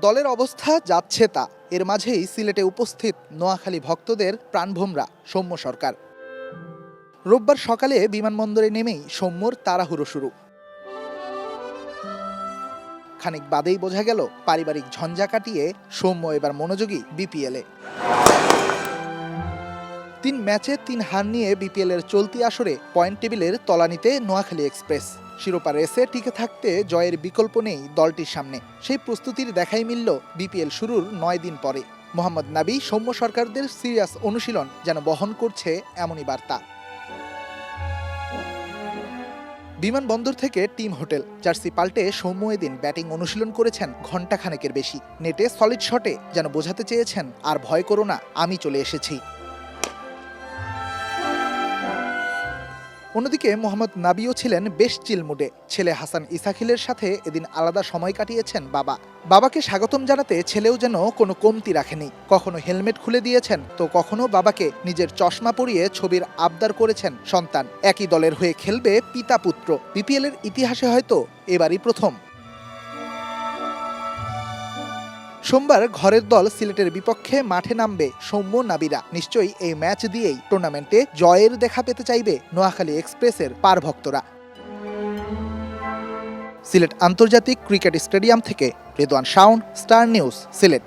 দলের অবস্থা যাচ্ছে তা। এর মাঝেই সিলেটে উপস্থিত নোয়াখালী ভক্তদের প্রাণভোমরা সৌম্য সরকার। রোববার সকালে বিমানবন্দরে নেমেই সৌম্যর তাড়াহুড়ো শুরু। খানিক বাদেই বোঝা গেল পারিবারিক ঝঞ্ঝা কাটিয়ে সৌম্য এবার মনোযোগী বিপিএলে। 3 ম্যাচে 3 হার নিয়ে বিপিএলের চলতি আসরে পয়েন্ট টেবিলের তলানিতে নোয়াখালী এক্সপ্রেস। শিরোপা রেসে টিকে থাকতে জয়ের বিকল্প নেই দলটির সামনে। সেই প্রস্তুতির দেখাই মিলল বিপিএল শুরুর 9 দিন পরে। মোহাম্মদ নাবি সৌম্য সরকারদের সিরিয়াস অনুশীলন যেন বহন করছে এমনই বার্তা। বিমানবন্দর থেকে টিম হোটেল জার্সি পাল্টে সৌম্য এদিন ব্যাটিং অনুশীলন করেছেন ঘণ্টাখানেকের বেশি। নেটে সলিড শটে যেন বোঝাতে চেয়েছেন, আর ভয় করো না, আমি চলে এসেছি। অন্যদিকে মোহাম্মদ নাবিও ছিলেন বেশ চিল মুডে। ছেলে হাসান ইসাখিলের সাথে এদিন আলাদা সময় কাটিয়েছেন বাবাকে স্বাগতম জানাতে ছেলেও যেন কোনো কমতি রাখেনি। কখনো হেলমেট খুলে দিয়েছেন, তো কখনো বাবাকে নিজের চশমা পরিয়ে ছবির আবদার করেছেন সন্তান। একই দলের হয়ে খেলবে পিতা পুত্র। বিপিএলের ইতিহাসে হয়তো এবারই প্রথম। সোমবার ঘরের দল সিলেটের বিপক্ষে মাঠে নামবে সৌম্য নাবিরা। নিশ্চয়ই এই ম্যাচ দিয়েই টুর্নামেন্টে জয়ের দেখা পেতে চাইবে নোয়াখালী এক্সপ্রেসের পারভক্তরা। সিলেট আন্তর্জাতিক ক্রিকেট স্টেডিয়াম থেকে রেদওয়ান শাওন, স্টার নিউজ, সিলেট।